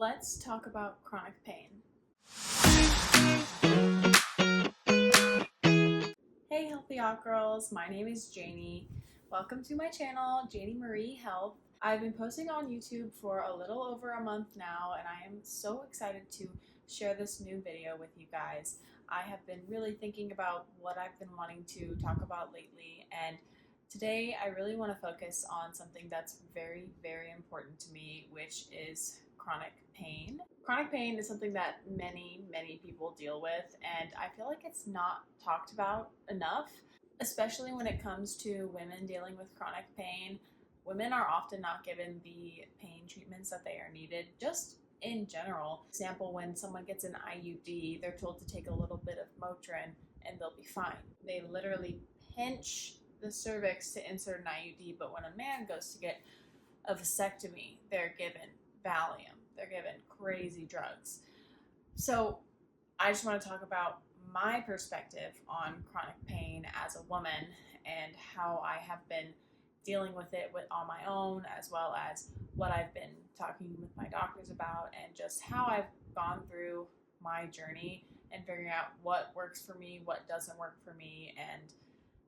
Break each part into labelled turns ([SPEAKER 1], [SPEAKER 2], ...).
[SPEAKER 1] Let's talk about chronic pain. Hey Healthy Hot Girls, my name is Janie. Welcome to my channel, Janie Marie Health. I've been posting on YouTube for a little over a month now, and I am so excited to share this new video with you guys. I have been really thinking about what I've been wanting to talk about lately, and today I really want to focus on something that's very, very important to me, which is chronic pain. Chronic pain is something that many people deal with, and I feel like it's not talked about enough, especially when it comes to women dealing with chronic pain. Women are often not given the pain treatments that they are needed, just in general. For example, when someone gets an IUD, they're told to take a little bit of Motrin and they'll be fine. They literally pinch the cervix to insert an IUD, but when a man goes to get a vasectomy, they're given Valium. They're given crazy drugs. So I just want to talk about my perspective on chronic pain as a woman and how I have been dealing with it on my own, as well as what I've been talking with my doctors about, and just how I've gone through my journey and figuring out what works for me, what doesn't work for me, and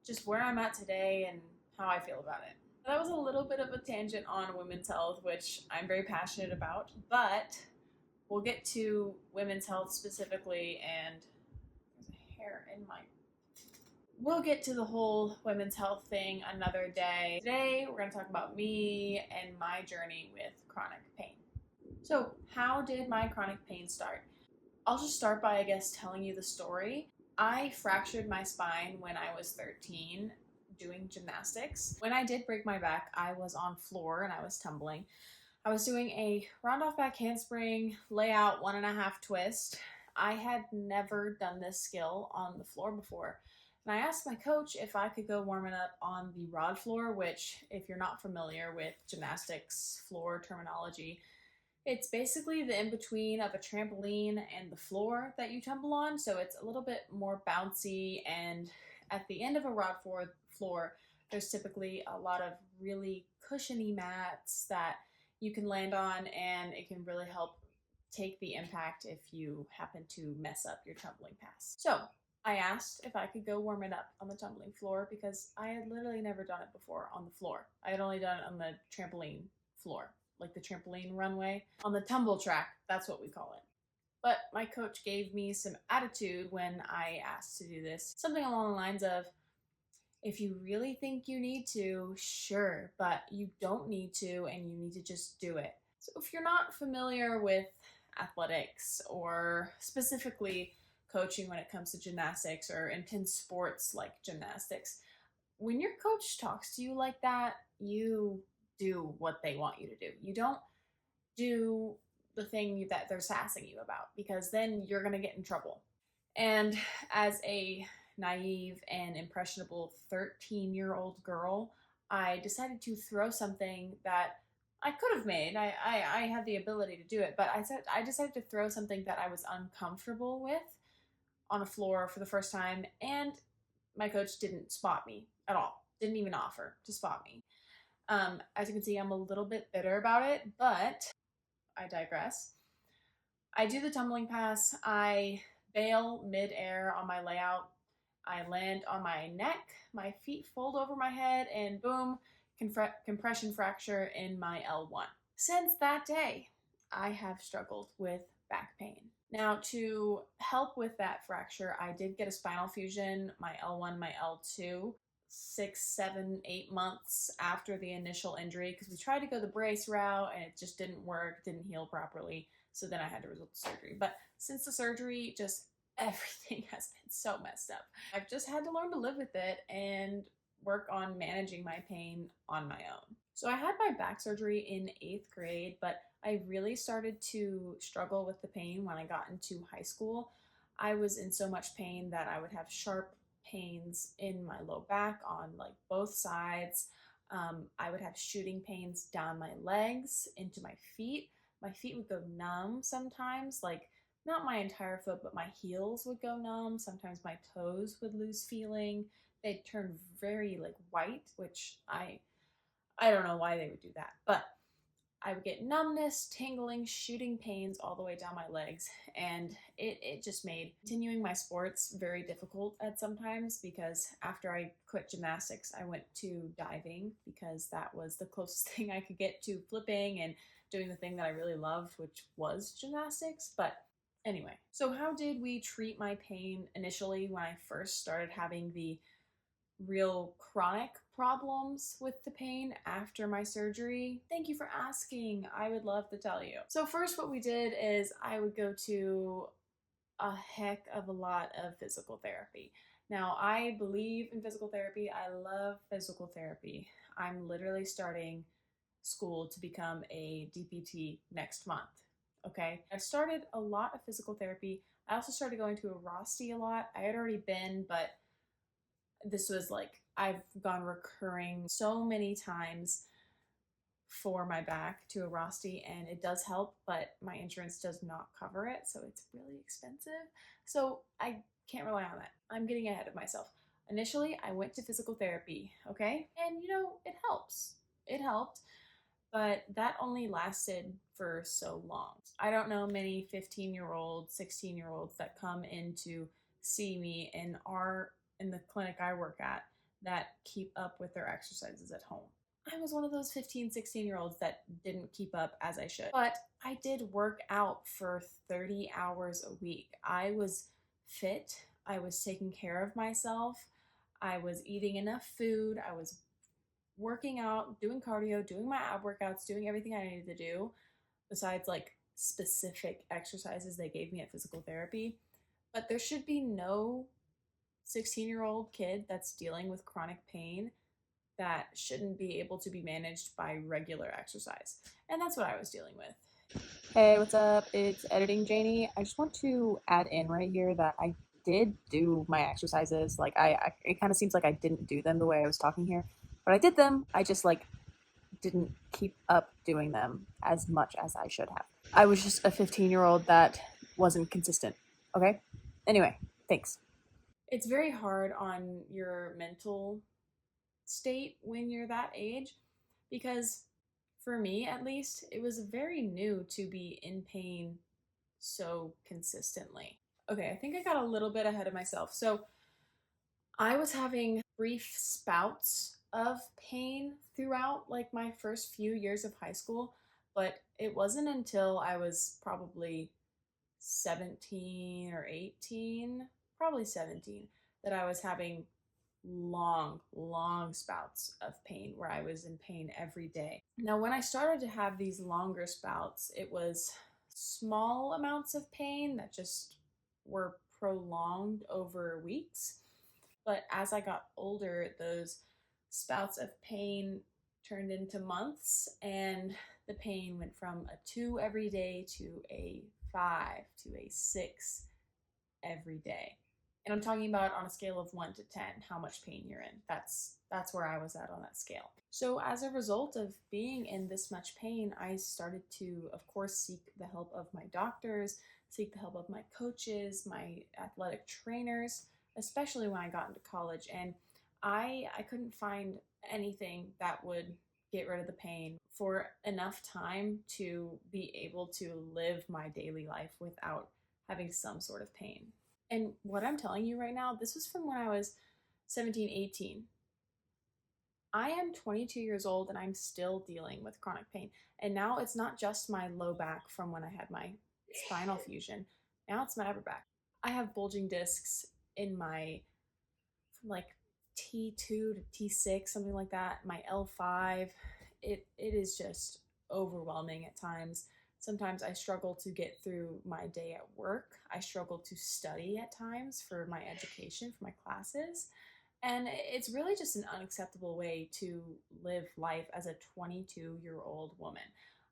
[SPEAKER 1] just where I'm at today and how I feel about it. That was a little bit of a tangent on women's health, which I'm very passionate about, but we'll get to women's health specifically, and there's a hair in my... We'll get to the whole women's health thing another day. Today, we're going to talk about me and my journey with chronic pain. So, how did my chronic pain start? I'll just start by, telling you the story. I fractured my spine when I was 13 doing gymnastics. When I did break my back, I was on floor and I was tumbling. I was doing a round off back handspring, layout 1.5 twist. I had never done this skill on the floor before. And I asked my coach if I could go warm it up on the rod floor, which, if you're not familiar with gymnastics floor terminology, it's basically the in-between of a trampoline and the floor that you tumble on. So it's a little bit more bouncy, and at the end of a rod floor, there's typically a lot of really cushiony mats that you can land on, and it can really help take the impact if you happen to mess up your tumbling pass. So I asked if I could go warm it up on the tumbling floor because I had literally never done it before on the floor. I had only done it on the trampoline floor, like the trampoline runway. On the tumble track, that's what we call it. But my coach gave me some attitude when I asked to do this. Something along the lines of, if you really think you need to, sure, but you don't need to, and you need to just do it. So if you're not familiar with athletics, or specifically coaching when it comes to gymnastics or intense sports like gymnastics, when your coach talks to you like that, you do what they want you to do. You don't do the thing that they're sassing you about, because then you're going to get in trouble. And as a naive and impressionable 13-year-old girl, I decided to throw something that I could have made. I had the ability to do it, but I decided to throw something that I was uncomfortable with on a floor for the first time, and my coach didn't spot me at all. Didn't even offer to spot me. As you can see, I'm a little bit bitter about it, but I digress. I do the tumbling pass. I bail mid-air on my layout. I land on my neck. My feet fold over my head, and boom, compression fracture in my L1. Since that day, I have struggled with back pain. Now, to help with that fracture, I did get a spinal fusion, my L1, my L2, 6, 7, 8 months after the initial injury, because we tried to go the brace route and it just didn't work, didn't heal properly. So then I had to resort to surgery. But since the surgery, just everything has been so messed up. I've just had to learn to live with it and work on managing my pain on my own. So I had my back surgery in 8th grade, but I really started to struggle with the pain when I got into high school. I was in so much pain that I would have sharp pains in my low back on like both sides. I would have shooting pains down my legs into my feet. My feet would go numb sometimes, like not my entire foot, but my heels would go numb. Sometimes my toes would lose feeling. They'd turn very like white, which I don't know why they would do that. But I would get numbness, tingling, shooting pains all the way down my legs. And it just made continuing my sports very difficult at sometimes, because after I quit gymnastics, I went to diving because that was the closest thing I could get to flipping and doing the thing that I really loved, which was gymnastics. But anyway, so how did we treat my pain initially when I first started having the real chronic problems with the pain after my surgery? Thank you for asking. I would love to tell you. So first, what we did is I would go to a heck of a lot of physical therapy. Now, I believe in physical therapy. I love physical therapy. I'm literally starting school to become a DPT next month. Okay. I started a lot of physical therapy. I also started going to a Rosti a lot. I had already been, but this was like, I've gone recurring so many times for my back to a Rosti, and it does help, but my insurance does not cover it, so it's really expensive. So I can't rely on that. I'm getting ahead of myself. Initially, I went to physical therapy, okay? And it helps. It helped, but that only lasted for so long. I don't know many 15-year-olds, 16-year-olds that come in to see me in the clinic I work at that keep up with their exercises at home. I was one of those 15, 16-year-olds that didn't keep up as I should. But I did work out for 30 hours a week. I was fit. I was taking care of myself. I was eating enough food. I was working out, doing cardio, doing my ab workouts, doing everything I needed to do, besides like specific exercises they gave me at physical therapy. But there should be no 16-year-old kid that's dealing with chronic pain that shouldn't be able to be managed by regular exercise. And that's what I was dealing with.
[SPEAKER 2] Hey, what's up? It's Editing Janie. I just want to add in right here that I did do my exercises. Like it kind of seems like I didn't do them the way I was talking here, but I did them. I just like didn't keep up doing them as much as I should have. I was just a 15-year-old that wasn't consistent. Okay? Anyway, thanks.
[SPEAKER 1] It's very hard on your mental state when you're that age, because for me at least, it was very new to be in pain so consistently. Okay, I think I got a little bit ahead of myself. So I was having brief spouts of pain throughout like my first few years of high school, but it wasn't until I was probably 17 or 18, probably 17, that I was having long spouts of pain where I was in pain every day. Now, when I started to have these longer spouts, it was small amounts of pain that just were prolonged over weeks. But as I got older, those spouts of pain turned into months, and the pain went from a 2 every day to a 5 to a 6 every day. And I'm talking about on a scale of 1 to 10, how much pain you're in. That's where I was at on that scale. So as a result of being in this much pain, I started to, of course, seek the help of my doctors, seek the help of my coaches, my athletic trainers, especially when I got into college. And I couldn't find anything that would get rid of the pain for enough time to be able to live my daily life without having some sort of pain. And what I'm telling you right now, this was from when I was 17, 18. I am 22 years old and I'm still dealing with chronic pain. And now it's not just my low back from when I had my spinal fusion. Now it's my upper back. I have bulging discs in my, from like T2 to T6, something like that, my L5. It is just overwhelming at times. Sometimes I struggle to get through my day at work. I struggle to study at times for my education, for my classes. And it's really just an unacceptable way to live life as a 22-year-old woman.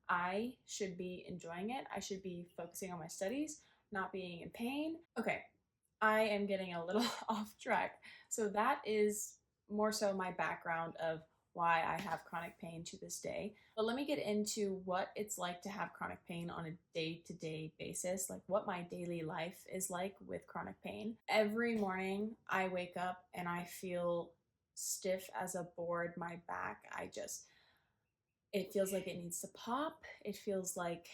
[SPEAKER 1] I should be enjoying it. I should be focusing on my studies, not being in pain. Okay, I am getting a little off track. So that is more so my background of why I have chronic pain to this day. But let me get into what it's like to have chronic pain on a day-to-day basis, like what my daily life is like with chronic pain. Every morning I wake up and I feel stiff as a board, my back. It feels like it needs to pop. It feels like,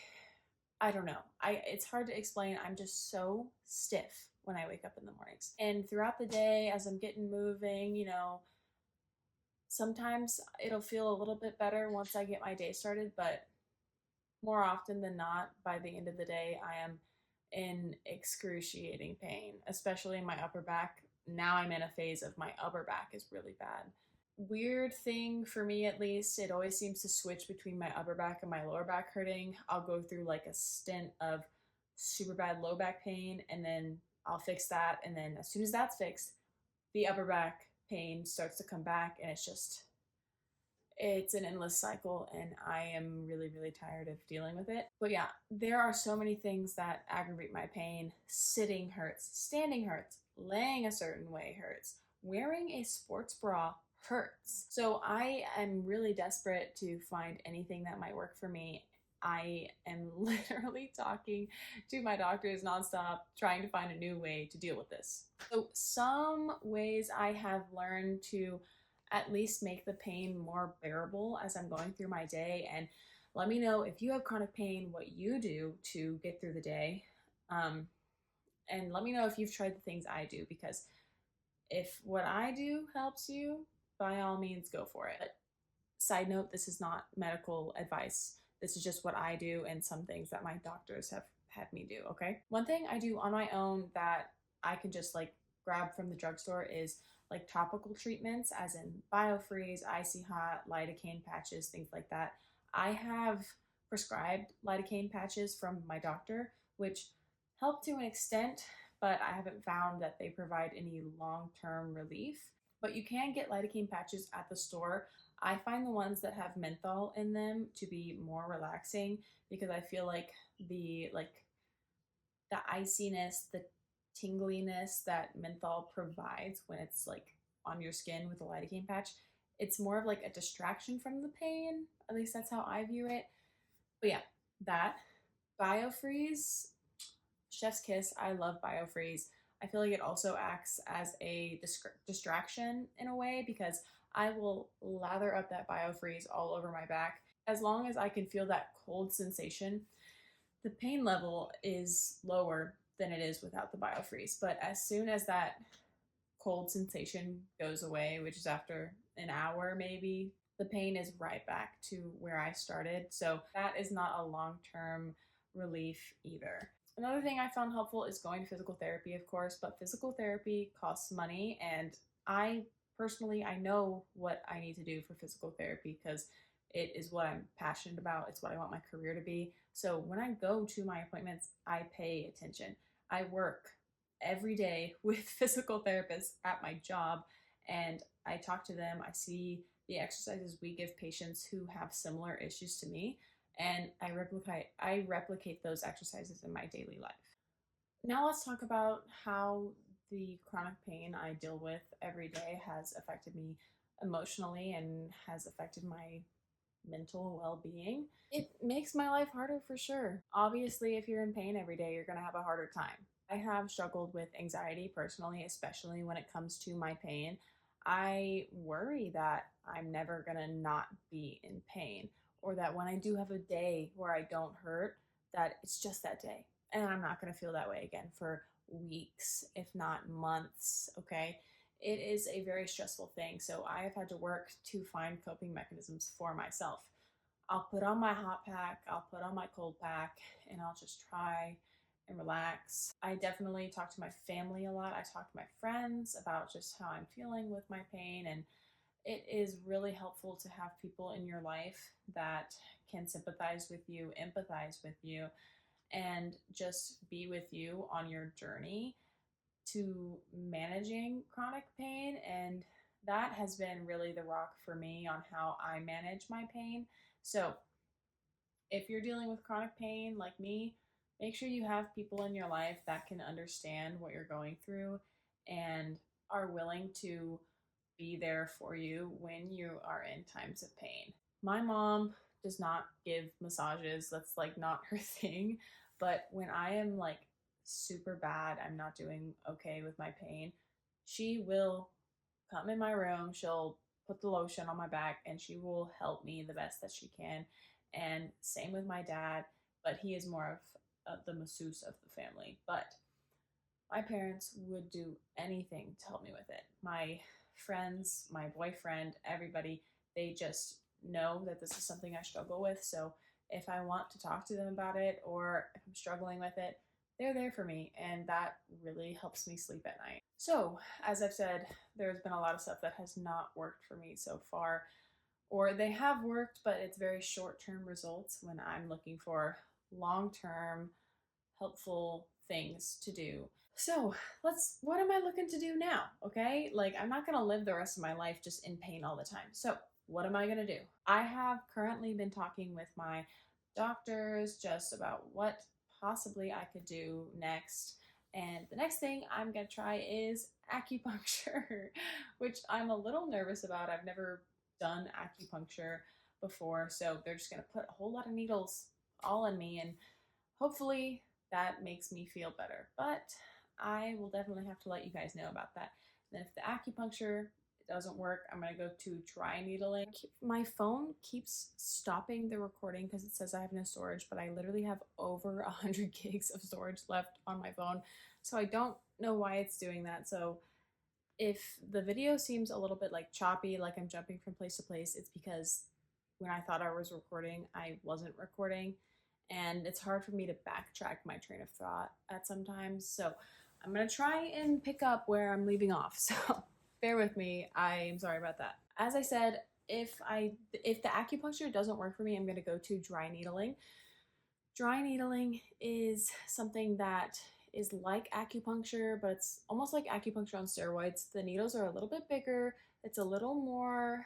[SPEAKER 1] I don't know. It's hard to explain. I'm just so stiff when I wake up in the mornings. And throughout the day, as I'm getting moving, sometimes it'll feel a little bit better once I get my day started, but more often than not, by the end of the day, I am in excruciating pain, especially in my upper back. Now I'm in a phase of my upper back is really bad. Weird thing for me, at least, it always seems to switch between my upper back and my lower back hurting. I'll go through like a stint of super bad low back pain, and then I'll fix that. And then as soon as that's fixed, the upper back pain starts to come back, and it's an endless cycle, and I am really, really tired of dealing with it. But yeah, there are so many things that aggravate my pain. Sitting hurts, standing hurts, laying a certain way hurts, wearing a sports bra hurts. So I am really desperate to find anything that might work for me. I am literally talking to my doctors nonstop, trying to find a new way to deal with this. So, some ways I have learned to at least make the pain more bearable as I'm going through my day. And let me know if you have chronic pain, what you do to get through the day. Um, and let me know if you've tried the things I do, because if what I do helps you, by all means, go for it. But side note, this is not medical advice. This is just what I do and some things that my doctors have had me do, okay? One thing I do on my own that I can just like grab from the drugstore is like topical treatments, as in Biofreeze, Icy Hot, lidocaine patches, things like that. I have prescribed lidocaine patches from my doctor, which help to an extent, but I haven't found that they provide any long term relief. But you can get lidocaine patches at the store. I find the ones that have menthol in them to be more relaxing, because I feel like the iciness, the tingliness that menthol provides when it's like on your skin with a lidocaine patch, it's more of like a distraction from the pain. At least that's how I view it. But yeah, that Biofreeze, chef's kiss. I love Biofreeze. I feel like it also acts as a distraction in a way, because I will lather up that Biofreeze all over my back. As long as I can feel that cold sensation, the pain level is lower than it is without the Biofreeze. But as soon as that cold sensation goes away, which is after an hour maybe, the pain is right back to where I started. So that is not a long term relief either. Another thing I found helpful is going to physical therapy, of course, but physical therapy costs money, and I personally, I know what I need to do for physical therapy, because it is what I'm passionate about. It's what I want my career to be. So when I go to my appointments, I pay attention. I work every day with physical therapists at my job, and I talk to them. I see the exercises we give patients who have similar issues to me, and I replicate those exercises in my daily life. Now let's talk about how the chronic pain I deal with every day has affected me emotionally and has affected my mental well-being. It makes my life harder for sure. Obviously, if you're in pain every day, you're going to have a harder time. I have struggled with anxiety personally, especially when it comes to my pain. I worry that I'm never going to not be in pain, or that when I do have a day where I don't hurt, that it's just that day and I'm not going to feel that way again for weeks, if not months, okay? It is a very stressful thing. So I have had to work to find coping mechanisms for myself. I'll put on my hot pack, I'll put on my cold pack, and I'll just try and relax. I definitely talk to my family a lot. I talk to my friends about just how I'm feeling with my pain, and it is really helpful to have people in your life that can sympathize with you, empathize with you, and just be with you on your journey to managing chronic pain. And that has been really the rock for me on how I manage my pain. So, if you're dealing with chronic pain like me, make sure you have people in your life that can understand what you're going through and are willing to be there for you when you are in times of pain. My mom does not give massages, that's like not her thing. But when I am like super bad, I'm not doing okay with my pain, she will come in my room. She'll put the lotion on my back and she will help me the best that she can. And same with my dad, but he is more of the masseuse of the family. But my parents would do anything to help me with it. My friends, my boyfriend, everybody, they just know that this is something I struggle with. So if I want to talk to them about it or if I'm struggling with it, they're there for me, and that really helps me sleep at night. So, as I've said, there's been a lot of stuff that has not worked for me so far, or they have worked, but it's very short term results when I'm looking for long term helpful things to do. So, what am I looking to do now? Okay, like I'm not gonna live the rest of my life just in pain all the time. So, what am I gonna do? I have currently been talking with my doctors just about what possibly I could do next. And the next thing I'm gonna try is acupuncture, which I'm a little nervous about. I've never done acupuncture before, so they're just gonna put a whole lot of needles all in me, and hopefully that makes me feel better. But I will definitely have to let you guys know about that. And if the acupuncture doesn't work, I'm going to go to dry needling. My phone keeps stopping the recording because it says I have no storage, but I literally have over 100 gigs of storage left on my phone. So I don't know why it's doing that. So if the video seems a little bit like choppy, like I'm jumping from place to place, it's because when I thought I was recording, I wasn't recording. And it's hard for me to backtrack my train of thought at sometimes. So I'm going to try and pick up where I'm leaving off. So bear with me. I'm sorry about that. As I said, if the acupuncture doesn't work for me, I'm going to go to dry needling. Dry needling is something that is like acupuncture, but it's almost like acupuncture on steroids. The needles are a little bit bigger. It's a little more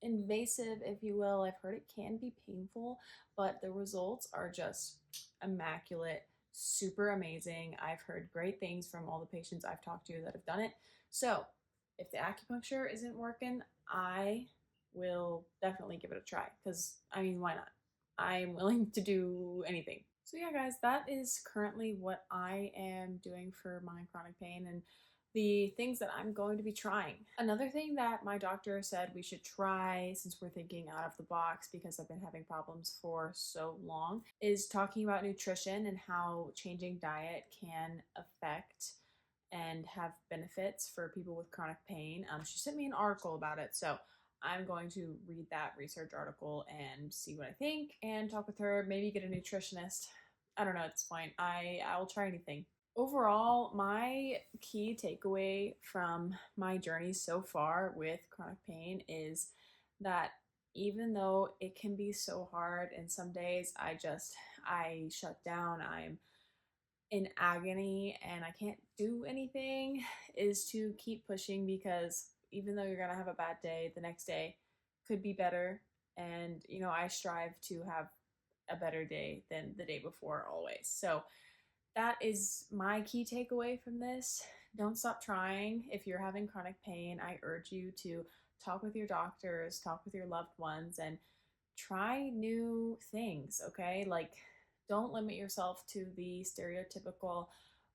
[SPEAKER 1] invasive, if you will. I've heard it can be painful, but the results are just immaculate, super amazing. I've heard great things from all the patients I've talked to that have done it. So if the acupuncture isn't working, I will definitely give it a try because, I mean, why not? I'm willing to do anything. So yeah, guys, that is currently what I am doing for my chronic pain and the things that I'm going to be trying. Another thing that my doctor said we should try, since we're thinking out of the box because I've been having problems for so long, is talking about nutrition and how changing diet can affect and have benefits for people with chronic pain. She sent me an article about it, so I'm going to read that research article and see what I think and talk with her, maybe get a nutritionist. I don't know, it's fine. I'll try anything. Overall, my key takeaway from my journey so far with chronic pain is that even though it can be so hard and some days I shut down, I'm in agony and I can't do anything, is to keep pushing because even though you're going to have a bad day, the next day could be better. And, you know, I strive to have a better day than the day before always. So that is my key takeaway from this. Don't stop trying. If you're having chronic pain, I urge you to talk with your doctors, talk with your loved ones, and try new things, okay? Like, don't limit yourself to the stereotypical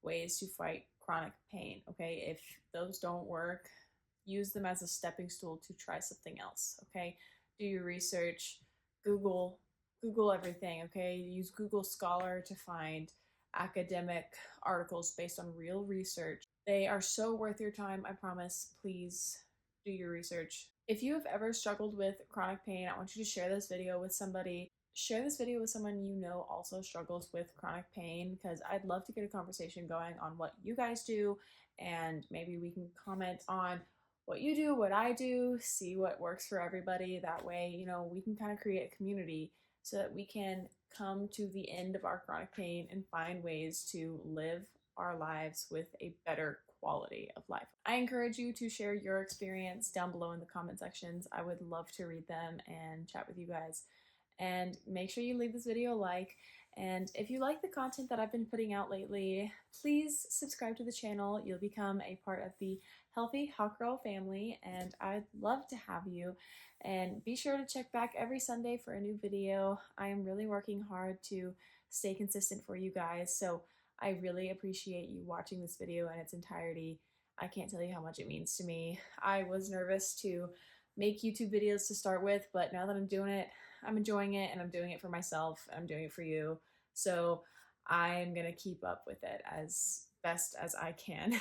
[SPEAKER 1] ways to fight chronic pain, okay? If those don't work, use them as a stepping stool to try something else, okay? Do your research, Google everything, okay? Use Google Scholar to find academic articles based on real research. They are so worth your time, I promise. Please do your research. If you have ever struggled with chronic pain, I want you to share this video with somebody. Share this video with someone you know also struggles with chronic pain because I'd love to get a conversation going on what you guys do, and maybe we can comment on what you do, what I do, see what works for everybody. That way, you know, we can kind of create a community so that we can come to the end of our chronic pain and find ways to live our lives with a better quality of life. I encourage you to share your experience down below in the comment sections. I would love to read them and chat with you guys. And make sure you leave this video a like. And if you like the content that I've been putting out lately, please subscribe to the channel. You'll become a part of the Healthy Hawk Girl family, and I'd love to have you. And be sure to check back every Sunday for a new video. I am really working hard to stay consistent for you guys, so I really appreciate you watching this video in its entirety. I can't tell you how much it means to me. I was nervous to make YouTube videos to start with, but now that I'm doing it, I'm enjoying it and I'm doing it for myself and I'm doing it for you. So I'm gonna keep up with it as best as I can.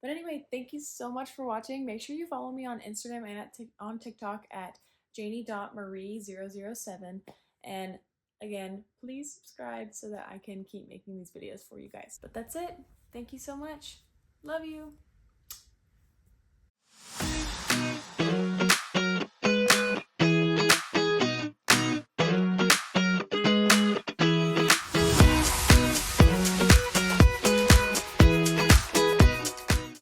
[SPEAKER 1] But anyway, thank you so much for watching. Make sure you follow me on Instagram and on TikTok at janie.marie007. And again, please subscribe so that I can keep making these videos for you guys. But that's it. Thank you so much. Love you.